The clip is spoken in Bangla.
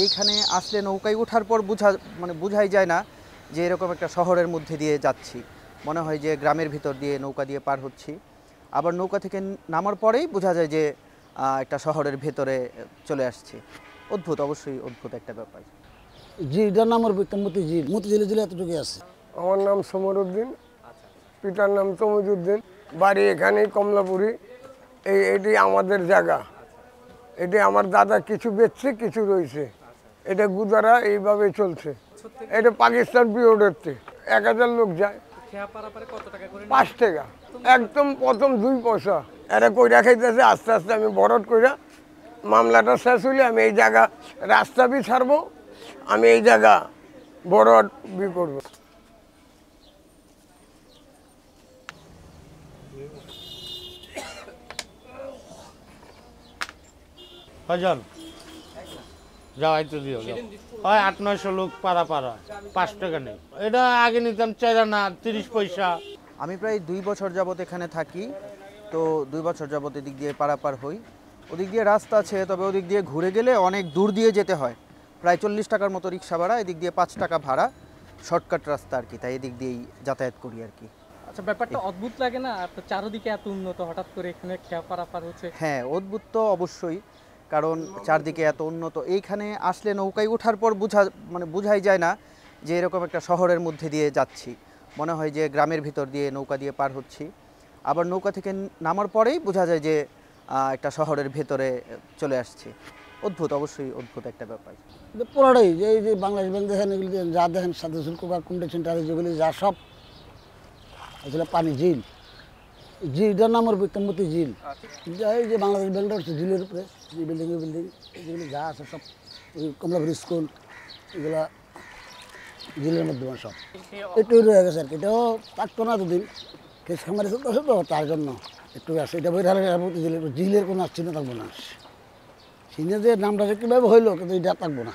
এইখানে আসলে নৌকায় ওঠার পর বোঝাই যায় না যে এরকম একটা শহরের মধ্যে দিয়ে যাচ্ছি। মনে হয় যে গ্রামের ভিতর দিয়ে নৌকা দিয়ে পার হচ্ছি। আবার নৌকা থেকে নামার পরেই বোঝা যায় যে একটা শহরের ভেতরে চলে আসছি। অদ্ভুত, অবশ্যই অদ্ভুত একটা ব্যাপার। জিটার নাম ওর মতিঝিল, মতিঝিলে জেলে এতটুকু আছে। আমার নাম সমর উদ্দিন, পিতার নাম তমুজউদ্দিন, বাড়ি এখানেই কমলাপুরি। এটি আমাদের জায়গা। এটি আমার দাদা কিছু বেচছে, কিছু রয়েছে। এটা গুজারা এইভাবে চলছে। এটা পাকিস্তান পিরিয়ডের 1000 লোক যায়, 5 টাকা একদম প্রথম 2 পয়সা। এরা কইরা খাইতেছে, আস্তে আস্তে আমি বরট কইরা মামলাটা শেষ হইলে আমি এই জায়গা রাস্তা বি ছাড়বো, আমি এই জায়গা বরট বি করবো। কয়জন যাও আইতে দিও, হয় 800-900 লোক পারা 5 টাকা নেই। এটা আগে নিতাম 4 আনা 30 পয়সা। আমি প্রায় 2 বছর যাবত এখানে থাকি। তো 2 বছর যাবত এদিক দিয়ে পারাপার হই। ওদিক দিয়ে রাস্তা আছে, তবে ওদিক দিয়ে ঘুরে গেলে অনেক দূর দিয়ে যেতে হয়। প্রায় 40 টাকার মতো রিক্সা ভাড়া, এদিক দিয়ে 5 টাকা ভাড়া, শর্টকাট রাস্তা আর কি, তাই এদিক দিয়েই যাতায়াত করি আর কি। আচ্ছা, ব্যাপারটা অদ্ভুত লাগে না? আপনার চারদিকে এত উন্নত, হঠাৎ করে এখানে খেয়া পারাপার হচ্ছে। হ্যাঁ, অদ্ভুত তো অবশ্যই, কারণ চারদিকে এত উন্নত। এইখানে আসলে নৌকায় ওঠার পর বোঝাই যায় না যে এরকম একটা শহরের মধ্যে দিয়ে যাচ্ছি। মনে হয় যে গ্রামের ভিতর দিয়ে নৌকা দিয়ে পার হচ্ছি। আবার নৌকা থেকে নামার পরেই বোঝা যায় যে একটা শহরের ভেতরে চলে আসছি। অদ্ভুত, অবশ্যই অদ্ভুত একটা ব্যাপার। পুরোটাই এই যে বাংলাদেশ ব্যাংক দেখেন, এগুলি যা দেখেন সাথে শুল্ক বা কুন্ডে সেন্টার যেগুলি যা সব আসলে পানি ঝিল। জিটার নাম ওর মতিঝিল। এই যে বাংলাদেশ ব্যাংকটা হচ্ছে ঝিলের উপরে, যে বিল্ডিং যেগুলি যা আছে সব ওই কমলাপুর স্কুল এগুলা ঝিলের মধ্যে সব একটু রয়ে গেছে আর কি। এটাও থাকতো না দুদিন, কেস খামারে চলতেছে তো তার জন্য একটু আছে। এটা বই ঢালে ঝিলের কোনো চিহ্ন থাকবো না। চিহ্নে যে নামটা যে কীভাবে হইলো, কিন্তু এটা থাকবো না।